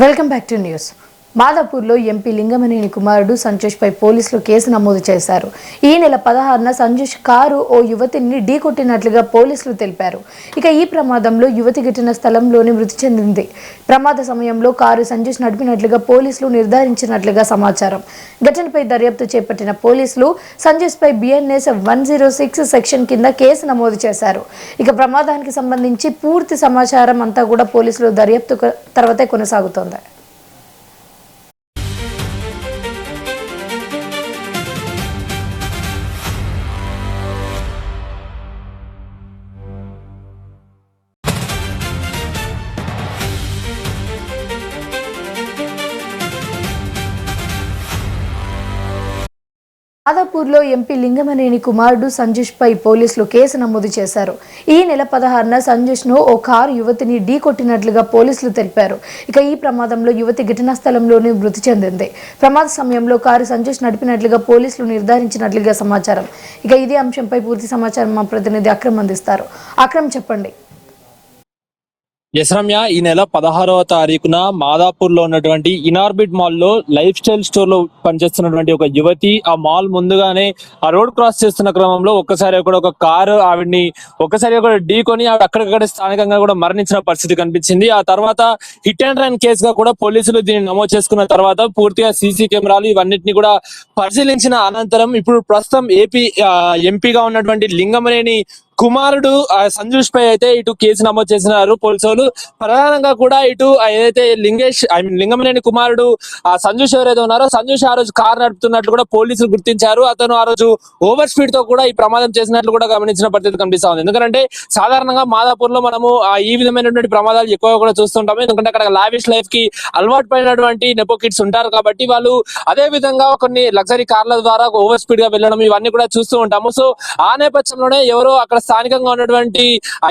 Welcome back to news. మాదాపూర్లో MP Lingamaneni కుమారుడు సంజోష్పై పోలీసులు కేసు నమోదు చేశారు. ఈ నెల 16న సంజోష్ కారు ఓ యువతిని ఢీకొట్టినట్లుగా పోలీసులు తెలిపారు. ఇక ఈ ప్రమాదంలో యువతి ఘటన స్థలంలోనే మృతి చెందింది. ప్రమాద సమయంలో కారు సంజోష్ నడిపినట్లుగా పోలీసులు నిర్ధారించినట్లుగా సమాచారం. ఘటనపై దర్యాప్తు చేపట్టిన పోలీసులు సంజోష్పై బిఎన్ఎస్ 106 సెక్షన్ కింద కేసు నమోదు చేశారు. ఇక ప్రమాదానికి సంబంధించి పూర్తి సమాచారం అంతా కూడా పోలీసులు దర్యాప్తు తర్వాతే కొనసాగుతోంది. మాదాపూర్లో ఎంపీ లింగమనేని కుమారుడు సంజోష్పై పోలీసులు కేసు నమోదు చేశారు. ఈ నెల 16న సంజోష్ను ఓ కారు యువతిని ఢీకొట్టినట్లుగా పోలీసులు తెలిపారు. ఇక ఈ ప్రమాదంలో యువతి ఘటనా స్థలంలోనే మృతి చెందింది. ప్రమాద సమయంలో కారు సంజోష్ నడిపినట్లుగా పోలీసులు నిర్ధారించినట్లుగా సమాచారం. ఇక ఇదే అంశంపై పూర్తి సమాచారం మా ప్రతినిధి అక్రమ్ అందిస్తారు. అక్రమ్, చెప్పండి. ఎస్ రమ్య, ఈ నెల 16వ తారీఖున మాదాపూర్ లో ఉన్నటువంటి ఇనార్బిట్ మాల్ లో లైఫ్ స్టైల్ స్టోర్ లో పనిచేస్తున్నటువంటి ఒక యువతి ఆ మాల్ ముందుగానే ఆ రోడ్ క్రాస్ చేస్తున్న క్రమంలో ఒక్కసారి కూడా ఒక కారు ఆవిడ్ని ఒక్కసారి కూడా ఢీకొని ఆవిడ అక్కడికక్కడ స్థానికంగా కూడా మరణించిన పరిస్థితి కనిపించింది. ఆ తర్వాత హిట్ అండ్ రన్ కేసుగా కూడా పోలీసులు దీన్ని నమోదు చేసుకున్న తర్వాత పూర్తిగా సీసీ కెమెరాలు ఇవన్నిటిని కూడా పరిశీలించిన అనంతరం ఇప్పుడు ప్రస్తుతం ఎంపీగా ఉన్నటువంటి లింగమనేని కుమారుడు సంజోష్ పై అయితే ఇటు కేసు నమోదు చేసినారు పోలీసులు. ప్రధానంగా కూడా ఇటు ఏదైతే లింగమనేని కుమారుడు సంజోష్ ఎవరైతే ఉన్నారో సంజోష్ ఆ రోజు కారు నడుపుతున్నట్లు కూడా పోలీసులు గుర్తించారు. అతను ఆ రోజు ఓవర్ స్పీడ్ తో కూడా ఈ ప్రమాదం చేసినట్లు కూడా గమనించిన పరిస్థితి కనిపిస్తా ఉంది. ఎందుకంటే సాధారణంగా మాదాపూర్ లో మనము ఈ విధమైనటువంటి ప్రమాదాలు ఎక్కువగా కూడా చూస్తుంటాము. ఎందుకంటే అక్కడ లావిష్ లైఫ్ కి అలవాటు పడినటువంటి నెపో కిడ్స్ ఉంటారు కాబట్టి వాళ్ళు అదే విధంగా కొన్ని లగ్జరీ కార్ల ద్వారా ఓవర్ స్పీడ్ గా వెళ్ళడం ఇవన్నీ కూడా చూస్తూ ఉంటాము. సో ఆ నేపథ్యంలోనే ఎవరో అక్కడ స్థానికంగా ఉన్నటువంటి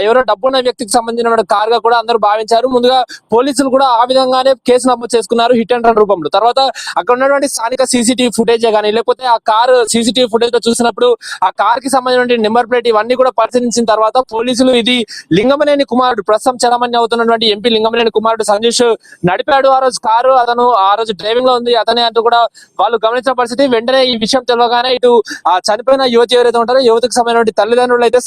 ఎవరో డబ్బున్న వ్యక్తికి సంబంధించిన కారుగా కూడా అందరూ భావించారు. ముందుగా పోలీసులు కూడా ఆ విధంగానే కేసు నమోదు చేసుకున్నారు హిట్ అండ్ రన్ రూపంలో. తర్వాత అక్కడ ఉన్నటువంటి స్థానిక సీసీటీవీ ఫుటేజ్ కానీ లేకపోతే ఆ కారు సీసీటీవీ ఫుటేజ్ లో చూసినప్పుడు ఆ కార్ కి సంబంధించిన నెంబర్ ప్లేట్ ఇవన్నీ కూడా పరిశీలించిన తర్వాత పోలీసులు ఇది లింగమనేని కుమారుడు ప్రస్తుతం చరమణ్య అవుతున్నటువంటి ఎంపీ లింగమనేని కుమారుడు సంజోష్ నడిపాడు ఆ రోజు కారు, అతను ఆ రోజు డ్రైవింగ్ లో ఉంది అతనే అంటూ కూడా వాళ్ళు గమనించిన పరిస్థితి. వెంటనే ఈ విషయం తెలియగానే ఇటు ఆ చనిపోయిన యువతి ఎవరైతే ఉంటారో యువతికి సంబంధించిన తల్లిదండ్రులు అయితే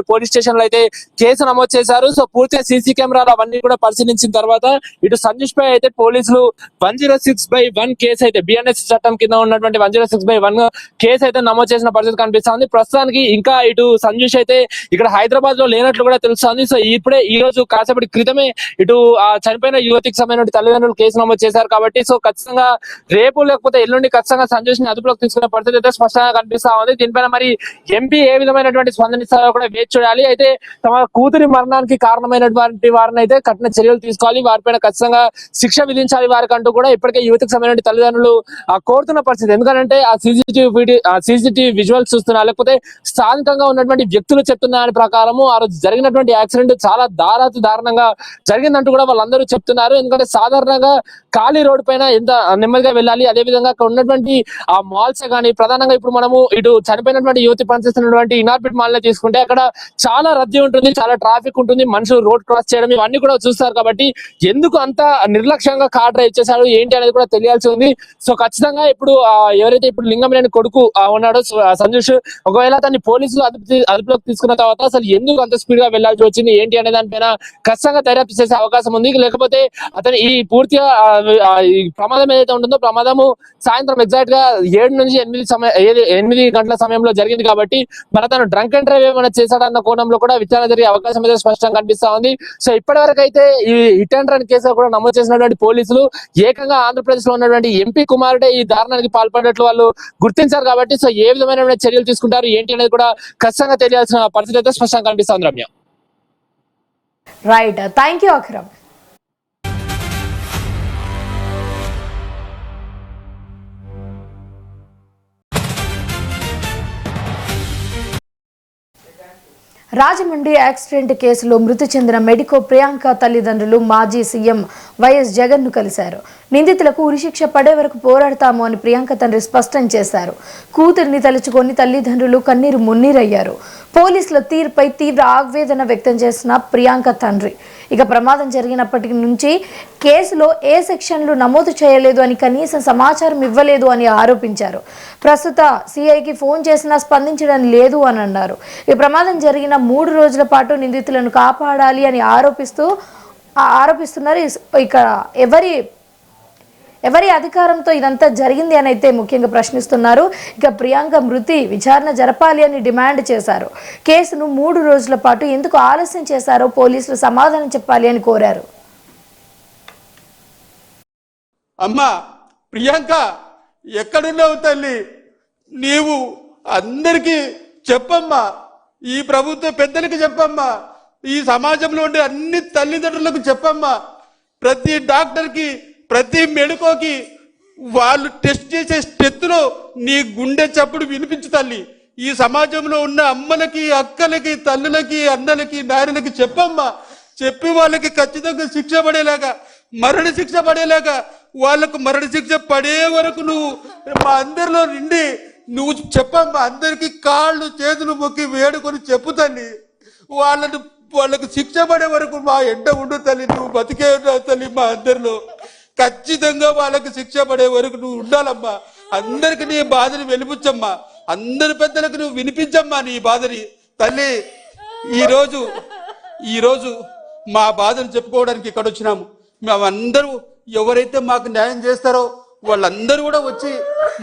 పోలీస్ స్టేషన్ లో అయితే కేసు నమోదు చేశారు. సో పూర్తిగా సీసీ కెమెరాలు అవన్నీ కూడా పరిశీలించిన తర్వాత ఇటు సంజోష్ పై అయితే పోలీసులు 106/1 కేసు అయితే బిఎన్ఎస్ చట్టం కింద ఉన్నటువంటి 106/1 కేసు అయితే నమోదు చేసిన పరిస్థితి కనిపిస్తుంది. ప్రస్తుతానికి ఇంకా ఇటు సంజోష్ అయితే ఇక్కడ హైదరాబాద్ లో లేనట్లు కూడా తెలుస్తుంది. సో ఇప్పుడే ఈ రోజు కాసేపటి క్రితమే ఇటు ఆ చనిపోయిన యువతికి సంబంధించిన తల్లిదండ్రులు కేసు నమోదు చేశారు కాబట్టి సో ఖచ్చితంగా రేపు లేకపోతే ఎల్లుండి ఖచ్చితంగా సంజోష్ ని అదుపులోకి తీసుకునే పరిస్థితి అయితే స్పష్టంగా కనిపిస్తా ఉంది. దీనిపైన మరి ఎంపీ ఏ విధమైనటువంటి స్పందనిస్తారో కూడా వేచి చూడాలి. అయితే తమ కూతురి మరణానికి కారణమైనటువంటి వారిని అయితే కఠిన చర్యలు తీసుకోవాలి, వారిపైన ఖచ్చితంగా శిక్ష విధించాలి వారికంటూ కూడా ఇప్పటికే యువతికి సంబంధించిన తల్లిదండ్రులు కోరుతున్న పరిస్థితి. ఎందుకంటే ఆ సీసీటీవీ విజువల్స్ చూస్తున్నా లేకపోతే స్థానికంగా ఉన్నటువంటి వ్యక్తులు చెప్తున్న దాని ప్రకారము ఆ రోజు జరిగినటువంటి యాక్సిడెంట్ చాలా దారుణంగా జరిగిందంటూ కూడా వాళ్ళందరూ చెప్తున్నారు. ఎందుకంటే సాధారణంగా ఖాళీ రోడ్డు పైన ఎంత నెమ్మదిగా వెళ్ళాలి, అదే విధంగా అక్కడ ఉన్నటువంటి ఆ మాల్స్ కానీ ప్రధానంగా ఇప్పుడు మనము ఇటు చనిపోయినటువంటి యువతి పనిచేస్తున్నటువంటి ఇనార్బిట్ మాల్ తీసుకుంటే అక్కడ చాలా రద్దీ ఉంటుంది, చాలా ట్రాఫిక్ ఉంటుంది, మనుషులు రోడ్ క్రాస్ చేయడం ఇవన్నీ కూడా చూస్తారు. కాబట్టి ఎందుకు అంత నిర్లక్ష్యంగా కార్ డ్రైవ్ చేశారు ఏంటి అనేది కూడా తెలియాల్సి ఉంది. సో ఖచ్చితంగా ఇప్పుడు ఎవరైతే ఇప్పుడు లింగమనేని కొడుకు ఉన్నాడో సంజోష్, ఒకవేళ తన పోలీసులు అదుపులోకి తీసుకున్న తర్వాత అసలు ఎందుకు అంత స్పీడ్ గా వెళ్లాల్సి వచ్చింది ఏంటి అనే దానిపైన ఖచ్చితంగా దర్యాప్తు చేసే అవకాశం ఉంది. లేకపోతే అతను ఈ పూర్తిగా ఈ ప్రమాదం ఏదైతే ఉంటుందో ప్రమాదము సాయంత్రం ఎగ్జాక్ట్ గా 7 నుంచి 8 గంటల సమయంలో జరిగింది కాబట్టి మరి తను డ్రంక్ అండ్ డ్రైవ్ ఏమైనా చేశాడన్న కోణంలో కూడా విచారణ జరిగే అవకాశం అయితే స్పష్టంగా కనిపిస్తా ఉంది. సో ఇప్పటి వరకు అయితే ఈ హిట్ అండ్ రన్ కేసులో కూడా నమోదు చేసినటువంటి పోలీసులు ఏకంగా ఆంధ్రప్రదేశ్ లో ఉన్నటువంటి ఎంపీ కుమారుడే ఈ దారుణానికి పాల్పడినట్లు వాళ్ళు గుర్తించారు కాబట్టి సో ఏ విధమైన చర్యలు తీసుకుంటారు ఏంటి అనేది కూడా ఖచ్చితంగా తెలియాల్సిన పరిస్థితి అయితే స్పష్టంగా కనిపిస్తుంది. Ramya, right, thank you Akram. Rajahmundry accident కేసులో మృతి చెందిన మెడికో ప్రియాంక తల్లిదండ్రులు మాజీ సీఎం వైఎస్ జగన్ ను కలిశారు. నిందితులకు ఉరిశిక్ష పడే వరకు పోరాడతాము అని ప్రియాంక తండ్రి స్పష్టం చేశారు. కూతురిని తలుచుకొని తల్లిదండ్రులు కన్నీరు మున్నీరయ్యారు. పోలీసుల తీరుపై తీవ్ర ఆవేదన వ్యక్తం చేసిన ప్రియాంక తండ్రి ఇక ప్రమాదం జరిగినప్పటి నుంచి కేసులో ఏ సెక్షన్లు నమోదు చేయలేదు అని కనీసం సమాచారం ఇవ్వలేదు అని ఆరోపించారు. ప్రస్తుత సిఐకి ఫోన్ చేసినా స్పందించడం లేదు అని అన్నారు. ఈ ప్రమాదం జరిగిన 3 రోజుల పాటు నిందితులను కాపాడాలి అని ఆరోపిస్తున్నారు. ఇక ఎవరి అధికారంతో ఇదంతా జరిగింది అని అయితే ముఖ్యంగా ప్రశ్నిస్తున్నారు. ఇక ప్రియాంక మృతి విచారణ జరపాలి అని డిమాండ్ చేశారు. కేసును 3 రోజుల పాటు ఎందుకు ఆలస్యం చేశారో పోలీసులు సమాధానం చెప్పాలి అని కోరారు. అమ్మా ప్రియాంక, ఎక్కడున్నావు తల్లి? నీవు అందరికీ చెప్పమ్మా, ఈ ప్రభుత్వ పెద్దలకి చెప్పమ్మా, ఈ సమాజంలో ఉండే అన్ని తల్లిదండ్రులకు చెప్పమ్మా. ప్రతి డాక్టర్కి, ప్రతి మెడికోకి వాళ్ళు టెస్ట్ చేసే టెస్టులో నీ గుండె చప్పుడు వినిపించు తల్లి. ఈ సమాజంలో ఉన్న అమ్మలకి, అక్కలకి, తల్లులకి, అన్నలకి, నాయనలకి చెప్పమ్మా. చెప్పి వాళ్ళకి ఖచ్చితంగా శిక్ష పడేలాగా, మరణ శిక్ష పడేలాగా, వాళ్ళకు మరణ శిక్ష పడే వరకు నువ్వు మా అందరిలో నిండి నువ్వు చెప్పమ్మా. అందరికీ కాళ్ళు చేతులు మొక్కి వేడుకొని చెప్పు తల్లి. వాళ్ళకు శిక్ష పడే వరకు మా ఎండ ఉండు తల్లి. నువ్వు బతికే ఉన్నావు తల్లి. మా అందరిలో ఖచ్చితంగా వాళ్ళకి శిక్ష పడే వరకు నువ్వు ఉండాలమ్మా. అందరికి నీ బాధని వెలిపించమ్మా. అందరి పెద్దలకు నువ్వు వినిపించమ్మా నీ బాధని తల్లి. ఈరోజు మా బాధను చెప్పుకోవడానికి ఇక్కడ వచ్చినాము. మేమందరూ ఎవరైతే మాకు న్యాయం చేస్తారో వాళ్ళందరూ కూడా వచ్చి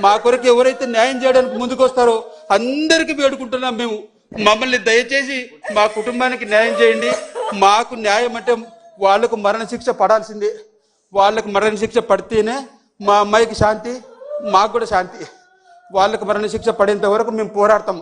మా కొరకు ఎవరైతే న్యాయం చేయడానికి ముందుకు వస్తారో అందరికీ వేడుకుంటున్నాం మేము. మమ్మల్ని దయచేసి మా కుటుంబానికి న్యాయం చేయండి. మాకు న్యాయం అంటే వాళ్లకు మరణ శిక్ష పడాల్సిందే. వాళ్ళకు మరణ శిక్ష పడితేనే మా అమ్మాయికి శాంతి, మాకు కూడా శాంతి. వాళ్ళకు మరణ శిక్ష పడేంత వరకు మేము పోరాడతాం.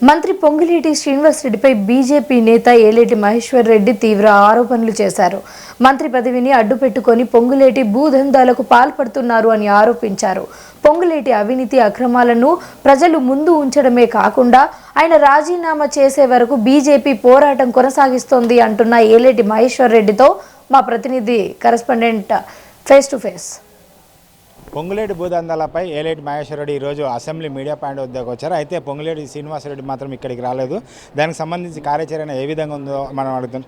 మంత్రి పొంగులేటి శ్రీనివాసరెడ్డిపై బీజేపీ నేత ఏలేటి మహేశ్వర్ రెడ్డి తీవ్ర ఆరోపణలు చేశారు. మంత్రి పదవిని అడ్డుపెట్టుకొని పొంగులేటి భూదందాలకు పాల్పడుతున్నారు అని ఆరోపించారు. పొంగులేటి అవినీతి అక్రమాలను ప్రజలు ముందు ఉంచడమే కాకుండా ఆయన రాజీనామా చేసే వరకు బీజేపీ పోరాటం కొనసాగిస్తోంది అంటున్న ఏలేటి మహేశ్వర్ రెడ్డితో మా ప్రతినిధి correspondent face to face. Ponguleti భూదందాలపై Eleti Maheshwar Reddy ఈరోజు అసెంబ్లీ మీడియా పాయింట్ వద్దకు వచ్చారు. అయితే పొంగులేటి శ్రీనివాసరెడ్డి మాత్రం ఇక్కడికి రాలేదు. దానికి సంబంధించి కార్యాచరణ ఏ విధంగా ఉందో మనం అడుగుతాం.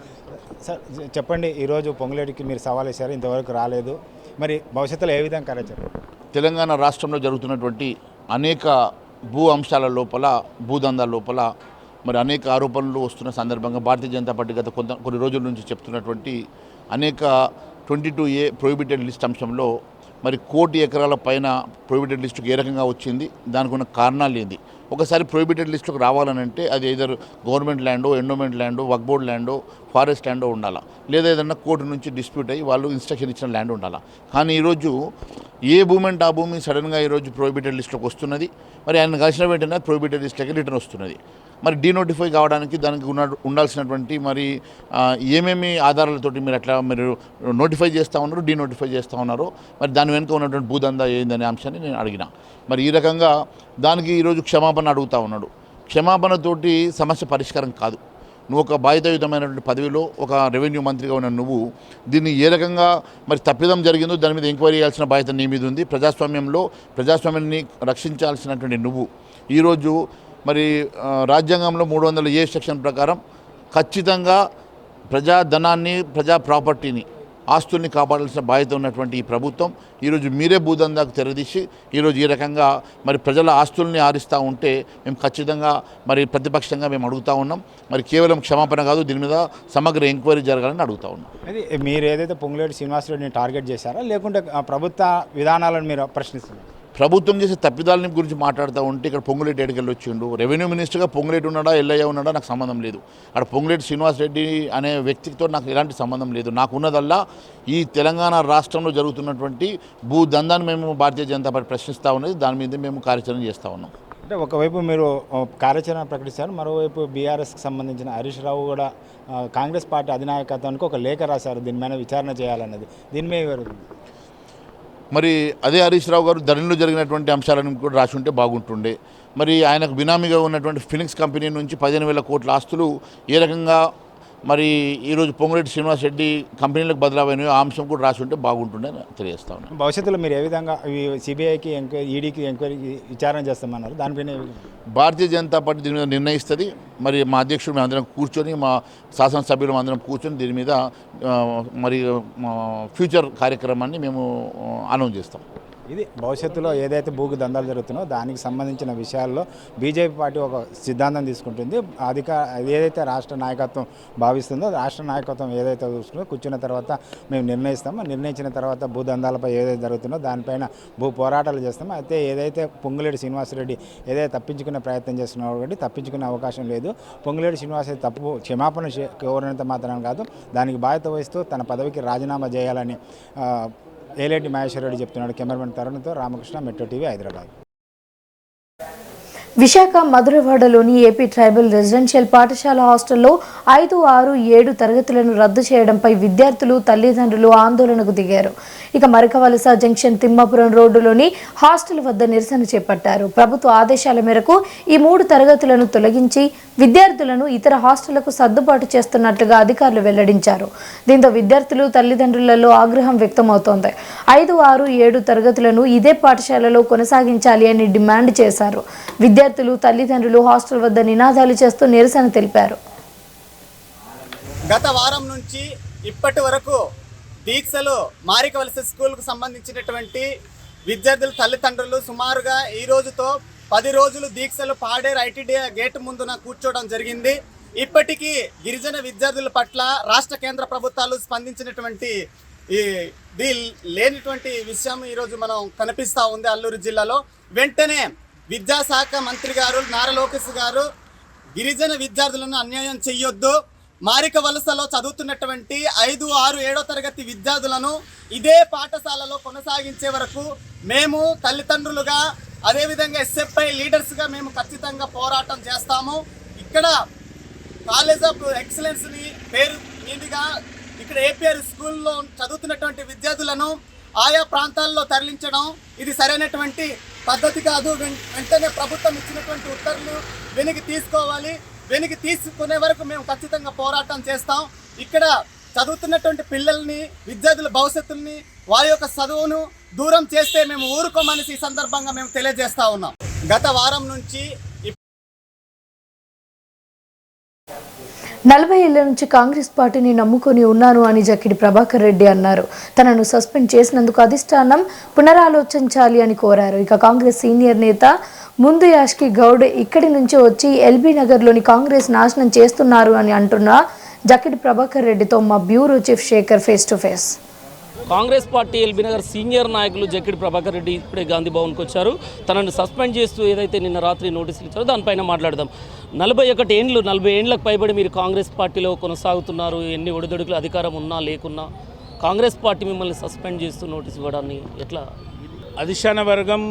సార్ చెప్పండి, ఈరోజు పొంగులేటికి మీరు సవాల్ ఇచ్చారు, ఇంతవరకు రాలేదు. మరి భవిష్యత్తులో ఏ విధంగా కార్యాచరణ? తెలంగాణ రాష్ట్రంలో జరుగుతున్నటువంటి అనేక భూ అంశాల లోపల, భూదందాల లోపల మరి అనేక ఆరోపణలు వస్తున్న సందర్భంగా భారతీయ జనతా పార్టీ గత కొన్ని రోజుల నుంచి చెప్తున్నటువంటి అనేక 22A ప్రొహిబిటెడ్ లిస్ట్ అంశంలో మరి 1 కోటి ఎకరాల పైన ప్రొహిబిటెడ్ లిస్టుకు ఏ రకంగా వచ్చింది, దానికి ఉన్న కారణాలు ఏంది? ఒకసారి ప్రొహిబిటెడ్ లిస్టుకు రావాలనంటే అది ఏదర్ గవర్నమెంట్ ల్యాండో, ఎండోమెంట్ ల్యాండో, వక్ఫ్ బోర్డ్ ల్యాండో, ఫారెస్ట్ ల్యాండో ఉండాలా, లేదా ఏదన్నా కోర్టు నుంచి డిస్ప్యూట్ అయ్యి వాళ్ళు ఇన్స్ట్రక్షన్ ఇచ్చిన ల్యాండ్ ఉండాలా. కానీ ఈరోజు ఏ భూమి అంటే ఆ భూమి సడన్గా ఈరోజు ప్రొహిబిటెడ్ లిస్టులోకి వస్తున్నది. మరి ఆయన కలిసిన వెంటనే ప్రొహిబిటెడ్ లిస్టులకి రిటర్న్ వస్తున్నది. మరి డీనోటిఫై కావడానికి దానికి ఉండాల్సినటువంటి మరి ఏమేమి ఆధారాలతోటి మీరు అట్లా మీరు నోటిఫై చేస్తూ ఉన్నారు, డీనోటిఫై చేస్తూ ఉన్నారో, మరి దాని వెనుక ఉన్నటువంటి భూదందా ఏందనే అంశాన్ని నేను అడిగిన. మరి ఈ రకంగా దానికి ఈరోజు క్షమాపణ అడుగుతూ ఉన్నాడు. క్షమాపణతోటి సమస్య పరిష్కారం కాదు. నువ్వు ఒక బాధ్యతాయుతమైనటువంటి పదవిలో ఒక రెవెన్యూ మంత్రిగా ఉన్న నువ్వు దీన్ని ఏ రకంగా మరి తప్పిదం జరిగిందో దాని మీద ఎంక్వైరీ చేయాల్సిన బాధ్యత నీ మీద ఉంది. ప్రజాస్వామ్యాన్ని రక్షించాల్సినటువంటి నువ్వు ఈరోజు మరి రాజ్యాంగంలో 300A సెక్షన్ ప్రకారం ఖచ్చితంగా ప్రజాధనాన్ని, ప్రజా ప్రాపర్టీని, ఆస్తుల్ని కాపాడాల్సిన బాధ్యత ఉన్నటువంటి ఈ ప్రభుత్వం ఈరోజు మీరే భూదందాకు తెరదీసి ఈరోజు ఈ రకంగా మరి ప్రజల ఆస్తుల్ని ఆరిస్తూ ఉంటే మేము ఖచ్చితంగా మరి ప్రతిపక్షంగా మేము అడుగుతూ ఉన్నాం. మరి కేవలం క్షమాపణ కాదు, దీని మీద సమగ్ర ఎంక్వైరీ జరగాలని అడుగుతూ ఉన్నాం. అది మీరు ఏదైతే పొంగులేటి శ్రీనివాసరెడ్డిని టార్గెట్ చేశారా, లేకుంటే ప్రభుత్వ విధానాలను మీరు ప్రశ్నిస్తున్నారు? ప్రభుత్వం చేసే తప్పిదాలని గురించి మాట్లాడుతూ ఉంటే ఇక్కడ పొంగులేటి ఎడికెళ్ళి వచ్చిండు. రెవెన్యూ మినిస్టర్గా పొంగులేటి ఉన్నాడా, ఎల్లయ్య ఉన్నాడా నాకు సంబంధం లేదు. అక్కడ పొంగులేటి శ్రీనివాసరెడ్డి అనే వ్యక్తితో నాకు ఎలాంటి సంబంధం లేదు. నాకు ఉన్నదల్లా ఈ తెలంగాణ రాష్ట్రంలో జరుగుతున్నటువంటి భూదందాన్ని మేము భారతీయ జనతా పార్టీ ప్రశ్నిస్తూ ఉన్నది. దాని మీద మేము కార్యాచరణ చేస్తూ ఉన్నాం. అంటే ఒకవైపు మీరు కార్యాచరణ ప్రకటిస్తారు, మరోవైపు బీఆర్ఎస్కి సంబంధించిన హరీష్ రావు కూడా కాంగ్రెస్ పార్టీ అధినాయకత్వానికి ఒక లేఖ రాశారు దీని మీద విచారణ చేయాలన్నది. దీని మీద మరి అదే హరీష్ రావు గారు ధరణిలో జరిగినటువంటి అంశాలను కూడా రాసి ఉంటే బాగుంటుండే. మరి ఆయనకు బినామీగా ఉన్నటువంటి ఫినిక్స్ కంపెనీ నుంచి 15,000 కోట్ల ఆస్తులు ఏ రకంగా మరి ఈరోజు పొంగులేటి శ్రీనివాస్ రెడ్డి కంపెనీలకు బదలావైన ఆ అంశం కూడా రాసి ఉంటే బాగుంటుండే తెలియజేస్తా ఉన్నాను. భవిష్యత్తులో మీరు ఏ విధంగా సిబిఐకి ఈడీకి ఎంక్వైరీకి విచారణ చేస్తామన్నారు, దానిపైన భారతీయ జనతా పార్టీ దీని మీద నిర్ణయిస్తుంది. మరి మా అధ్యక్షుడు మేము అందరం కూర్చొని, మా శాసనసభ్యులు అందరం కూర్చొని దీని మీద మరి ఫ్యూచర్ కార్యక్రమాన్ని మేము అనౌన్స్ చేస్తాం. ఇది భవిష్యత్తులో ఏదైతే భూకి దందాలు జరుగుతున్నాయో దానికి సంబంధించిన విషయాల్లో బీజేపీ పార్టీ ఒక సిద్ధాంతం తీసుకుంటుంది. ఏదైతే రాష్ట్ర నాయకత్వం భావిస్తుందో రాష్ట్ర నాయకత్వం ఏదైతే చూసుకుందో కూర్చున్న తర్వాత మేము నిర్ణయిస్తామో, నిర్ణయించిన తర్వాత భూ దందాలపై ఏదైతే జరుగుతుందో దానిపైన భూ పోరాటాలు చేస్తామో. అయితే ఏదైతే పొంగులేటి శ్రీనివాసరెడ్డి ఏదైతే తప్పించుకునే ప్రయత్నం చేస్తున్నారో కాబట్టి తప్పించుకునే అవకాశం లేదు. పొంగులేటి శ్రీనివాసరెడ్డి తప్పు క్షమాపణ కోరినంత మాత్రం కాదు, దానికి బాధ్యత వహిస్తూ తన పదవికి రాజీనామా చేయాలని ఏలేటి మహేశ్వర రెడ్డి చెప్తున్నాడు. కెమెరామెన్ తరుణ్తో రామకృష్ణ, మెట్రో టీవీ, హైదరాబాద్. విశాఖ మధురవాడలోని ఏపీ ట్రైబల్ రెసిడెన్షియల్ పాఠశాల హాస్టల్లో 5, 6, 7 తరగతులను రద్దు చేయడంపై విద్యార్థులు తల్లిదండ్రులు ఆందోళనకు దిగారు. ఇక మరకవలస జంక్షన్ తిమ్మాపురం రోడ్డులోని హాస్టల్ వద్ద నిరసన చేపట్టారు. ప్రభుత్వ ఆదేశాల మేరకు ఈ 3 తరగతులను తొలగించి విద్యార్థులను ఇతర హాస్టళ్లకు సర్దుబాటు చేస్తున్నట్లుగా అధికారులు వెల్లడించారు. దీంతో విద్యార్థులు తల్లిదండ్రులలో ఆగ్రహం వ్యక్తమవుతోంది. 5, 6, 7 తరగతులను ఇదే పాఠశాలలో కొనసాగించాలి అని డిమాండ్ చేశారు. విద్యార్థులు తల్లిదండ్రులు హాస్టల్ వద్ద నినాదాలు చేస్తూ నిరసన తెలిపారు. గత వారం నుంచి ఇప్పటి వరకు దీక్షలు మారికవలస స్కూల్కు సంబంధించినటువంటి విద్యార్థుల తల్లిదండ్రులు సుమారుగా ఈ రోజుతో 10 రోజులు దీక్షలు పాడేరు ఐటీడీ గేటు ముందున కూర్చోవడం జరిగింది. ఇప్పటికీ గిరిజన విద్యార్థుల పట్ల రాష్ట్ర కేంద్ర ప్రభుత్వాలు స్పందించినటువంటి లేనిటువంటి విషయం ఈరోజు మనం కనిపిస్తూ ఉంది అల్లూరు జిల్లాలో. వెంటనే విద్యాశాఖ మంత్రి గారు నారా లోకేష్ గారు గిరిజన విద్యార్థులను అన్యాయం చెయ్యొద్దు, మారిక వలసలో చదువుతున్నటువంటి 5, 6, 7 తరగతి విద్యార్థులను ఇదే పాఠశాలలో కొనసాగించే వరకు మేము తల్లిదండ్రులుగా అదేవిధంగా ఎస్ఎఫ్ఐ లీడర్స్గా మేము ఖచ్చితంగా పోరాటం చేస్తాము. ఇక్కడ కాలేజ్ ఆఫ్ ఎక్సలెన్స్ని పేరు మీదుగా ఇక్కడ ఏపీఆర్ స్కూల్లో చదువుతున్నటువంటి విద్యార్థులను ఆయా ప్రాంతాల్లో తరలించడం ఇది సరైనటువంటి పద్ధతి కాదు. వెంటనే ప్రభుత్వం ఇచ్చినటువంటి ఉత్తర్వులు వెనక్కి తీసుకోవాలి. వెనక్కి తీసుకునే వరకు మేము ఖచ్చితంగా పోరాటం చేస్తాం. ఇక్కడ చదువుతున్నటువంటి పిల్లల్ని, విద్యార్థుల భవిష్యత్తుని, వారి యొక్క చదువును దూరం చేస్తే మేము ఊరుకోమని ఈ సందర్భంగా మేము తెలియజేస్తా ఉన్నాం. గత వారం నుంచి 40 ఏళ్ల నుంచి కాంగ్రెస్ పార్టీని నమ్ముకొని ఉన్నాను అని జక్కిడి ప్రభాకర్ రెడ్డి అన్నారు. తనను సస్పెండ్ చేసినందుకు అధిష్టానం పునరాలోచించాలి అని కోరారు. ఇక కాంగ్రెస్ సీనియర్ నేత ముందు యాష్కి గౌడ్ ఇక్కడి నుంచి వచ్చి ఎల్బీ నగర్లోని కాంగ్రెస్ నాశనం చేస్తున్నారు అని అంటున్న జక్కిడి ప్రభాకర్ రెడ్డితో మా bureau chief Shekhar face to face. Congress party LB Nagar senior నాయకులు జక్కిడి ప్రభాకర్ రెడ్డి ఇప్పుడే గాంధీ భవన్కి వచ్చారు. తనను సస్పెండ్ చేస్తూ ఏదైతే నిన్న రాత్రి నోటీసులు ఇచ్చారో దానిపైన మాట్లాడదాం. 40 ఏండ్లకు పైబడి మీరు కాంగ్రెస్ పార్టీలో కొనసాగుతున్నారు. ఎన్ని ఒడిదొడుకులు అధికారం ఉన్నా లేకున్నా కాంగ్రెస్ పార్టీ మిమ్మల్ని సస్పెండ్ చేస్తూ నోటీస్ ఇవ్వడాన్ని ఎట్లా? అధిష్టాన వర్గం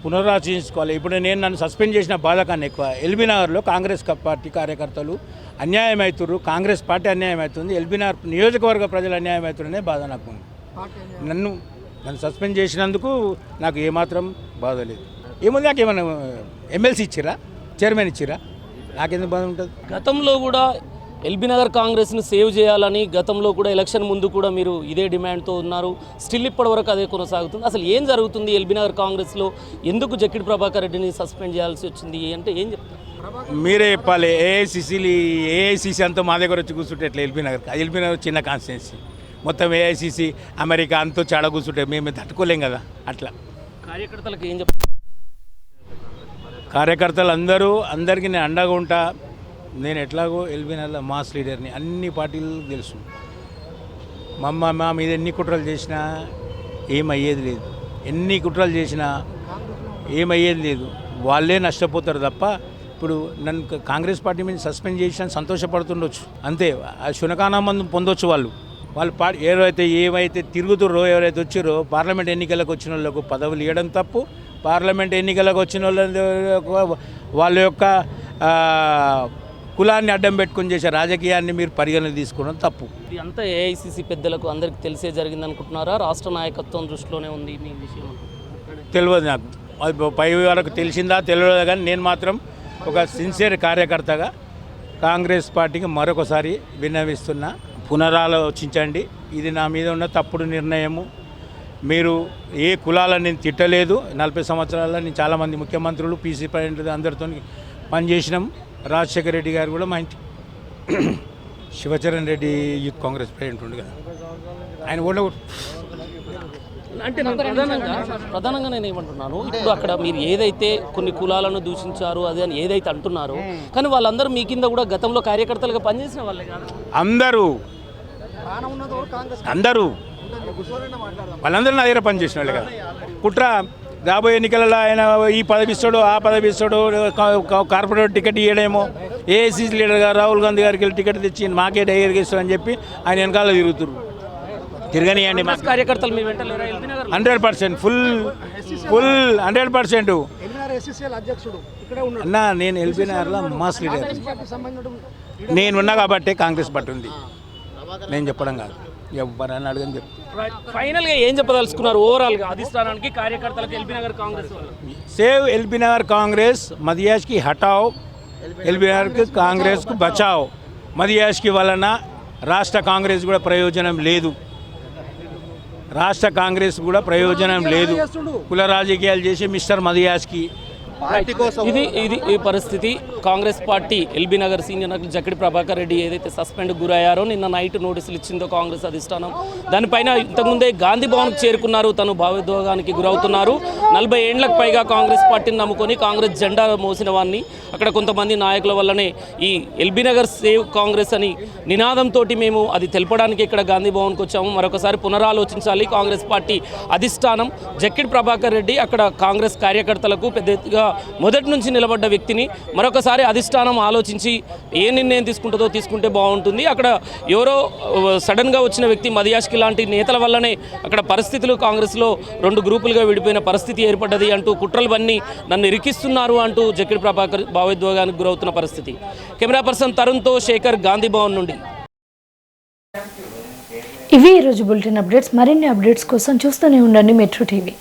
పునరాలోచించుకోవాలి. ఇప్పుడు నన్ను సస్పెండ్ చేసిన బాధ కన్నా ఎక్కువ ఎల్బీ నగర్లో కాంగ్రెస్ పార్టీ కార్యకర్తలు అన్యాయం అవుతున్నారు, కాంగ్రెస్ పార్టీ అన్యాయం అవుతుంది, ఎల్బీ నగర్ నియోజకవర్గ ప్రజలు అన్యాయం అవుతున్నారనే బాధ నాకు. నన్ను సస్పెండ్ చేసినందుకు నాకు ఏమాత్రం బాధ లేదు. ఏముంది, నాకు ఏమన్నా ఎమ్మెల్సీ ఇచ్చిరా, చైర్మన్ ఇచ్చిరా, నాకెందుకు బాధ ఉంటుంది? గతంలో కూడా ఎల్బీ నగర్ కాంగ్రెస్ను సేవ్ చేయాలని గతంలో కూడా ఎలక్షన్ ముందు కూడా మీరు ఇదే డిమాండ్తో ఉన్నారు. స్టిల్ ఇప్పటి వరకు అదే కొనసాగుతుంది. అసలు ఏం జరుగుతుంది ఎల్బీ నగర్ కాంగ్రెస్లో? ఎందుకు జక్కిడి ప్రభాకర్ రెడ్డిని సస్పెండ్ చేయాల్సి వచ్చింది అంటే ఏం చెప్తారు? మీరే చెప్పాలి. ఏఐసిసి అంతా మా దగ్గర వచ్చి కూర్చుంటే ఎట్లా? ఎల్బీ నగర్ చిన్న కాన్స్టిట్యున్సీ, మొత్తం ఏఐసిసి అమెరికా అంతా చాడ కూర్చుంటే మేము తట్టుకోలేం కదా. అట్లా కార్యకర్తలకు ఏం చెప్తారు? కార్యకర్తలు అందరికీ నేను అండగా ఉంటా. నేను ఎట్లాగో ఎల్బీ నగర్లో మాస్ లీడర్ని, అన్ని పార్టీలకు తెలుసు. మా మీద ఎన్ని కుట్రలు చేసినా ఏమయ్యేది లేదు, ఎన్ని కుట్రలు చేసినా ఏమయ్యేది లేదు. వాళ్ళే నష్టపోతారు తప్ప ఇప్పుడు నన్ను కాంగ్రెస్ పార్టీ మీద సస్పెండ్ చేసినా సంతోషపడుతుండొచ్చు, అంతే. ఆ శునకానామందం పొందొచ్చు వాళ్ళు ఏవైతే తిరుగుతుర్రో, ఎవరైతే వచ్చారో పార్లమెంట్ ఎన్నికలకు వచ్చిన వాళ్ళకు పదవులు ఇవ్వడం తప్పు. పార్లమెంట్ ఎన్నికలకు వచ్చిన వాళ్ళ యొక్క కులాన్ని అడ్డం పెట్టుకొని చేసే రాజకీయాన్ని మీరు పరిగణన తీసుకోవడం తప్పు. ఇది అంతా ఏఐసిసి పెద్దలకు అందరికి తెలిసే జరిగింది అనుకుంటున్నారా? రాష్ట్ర నాయకత్వం దృష్టిలోనే ఉంది మీ విషయం? తెలియదు నాకు, అది పై వరకు తెలిసిందా తెలియదు. కానీ నేను మాత్రం ఒక సిన్సియర్ కార్యకర్తగా కాంగ్రెస్ పార్టీకి మరొకసారి విన్నవిస్తున్నా, పునరాలోచించండి. ఇది నా మీద ఉన్న తప్పుడు నిర్ణయము. మీరు ఏ కులాలను నేను తిట్టలేదు. 40 సంవత్సరాల్లో నేను చాలామంది ముఖ్యమంత్రులు, పీసీ ప్రెసిడెంట్ అందరితో పనిచేసినాం. రాజశేఖర రెడ్డి గారు కూడా మా ఇంటి శివచరణ్ రెడ్డి యూత్ కాంగ్రెస్ ప్రెసిడెంట్ ఉండు కదా, ఆయన కూడా అంటే నేను ప్రధానంగా నేను ఏమంటున్నాను, ఇప్పుడు అక్కడ మీరు ఏదైతే కొన్ని కులాలను దూషించారు అది అని ఏదైతే అంటున్నారో, కానీ వాళ్ళందరూ మీ కింద కూడా గతంలో కార్యకర్తలుగా పనిచేసిన వాళ్ళే కాదు. అందరూ వాళ్ళందరూ నా దగ్గర పనిచేసిన వాళ్ళే కదా. కుట్ర రాబోయే ఎన్నికలలో ఆయన ఈ పదవి ఇస్తాడు, ఆ పదవి ఇస్తాడు, కార్పొరేట్ టికెట్ ఇవ్వడేమో, ఏఐసీసీ లీడర్ గారు రాహుల్ గాంధీ గారికి వెళ్ళి టికెట్ తెచ్చి మాకే డైరీకి ఇస్తామని చెప్పి ఆయన వెనకాల తిరుగుతున్నారు. తిరగనియండి. మా కార్యకర్తలు మీ వెంట లేరా? 100% ఫుల్ 100%. అన్న నేను ఎల్బీనగర్లో మాస్ లీడర్, నేను ఉన్నా కాబట్టి కాంగ్రెస్ పార్టీ ఉంది. నేను చెప్పడం కాదు, ఎవరని అడగని చెప్పి. ఫైనల్ గా ఏం చెప్పదలుచుకున్నారు ఓవరాల్ గా అధిష్టానానికి, కార్యకర్తలకు, ఎల్బీనగర్ కాంగ్రెస్ వాళ్ళు? సేవ్ ఎల్బీనగర్ కాంగ్రెస్, మదియాజ్ కి హటావ్, ఎల్బీనగర్ కాంగ్రెస్ కు బచావ్. మదియాజ్ కి వలన రాష్ట్ర కాంగ్రెస్ కూడా ప్రయోజనం లేదు. రాష్ట్ర కాంగ్రెస్ కూడా ప్రయోజనం లేదు. కుల రాజకీయాలు చేసి మిస్టర్ మదియాజ్కి ఇది ఈ పరిస్థితి. Congress party LB Nagar senior నాయకులు జక్కడి ప్రభాకర్ రెడ్డి ఏదైతే సస్పెండ్ గురయ్యారో, నిన్న నైట్ నోటీసులు ఇచ్చిందో కాంగ్రెస్ అధిష్టానం, దానిపైన ఇంతకుముందే గాంధీ భవన్కు చేరుకున్నారు. తను భావోద్వేగానికి గురవుతున్నారు. 40 ఏండ్లకు పైగా కాంగ్రెస్ పార్టీని నమ్ముకొని కాంగ్రెస్ జెండా మోసిన వారిని అక్కడ కొంతమంది నాయకుల వల్లనే ఈ ఎల్బీ నగర్ సేవ్ కాంగ్రెస్ అని నినాదంతో మేము అది తెలపడానికి ఇక్కడ గాంధీ భవన్కి వచ్చాము. మరొకసారి పునరాలోచించాలి కాంగ్రెస్ పార్టీ అధిష్టానం. జక్కడి ప్రభాకర్ రెడ్డి అక్కడ కాంగ్రెస్ కార్యకర్తలకు పెద్ద ఎత్తుగా మొదటి నుంచి నిలబడ్డ వ్యక్తిని మరొకసారి అధిష్టానం ఆలోచించి ఏ నిర్ణయం తీసుకుంటే బాగుంటుంది. అక్కడ ఎవరో సడన్గా వచ్చిన వ్యక్తి మదియాష్కి లాంటి నేతల వల్లనే అక్కడ పరిస్థితులు కాంగ్రెస్లో 2 గ్రూపులుగా విడిపోయిన పరిస్థితి ఏర్పడ్డది అంటూ కుట్రలు నన్ను ఇరికిస్తున్నారు అంటూ జక్కడి ప్రభాకర్ భావోద్వేగానికి గురవుతున్న పరిస్థితి. కెమెరా పర్సన్ తరుణ్తో శేఖర్, గాంధీ భవన్ నుండి. ఇవి ఈరోజు బులెటిన్ అప్డేట్స్. మరిన్ని అప్డేట్స్ కోసం చూస్తూనే ఉండండి మెట్రో టీవీ.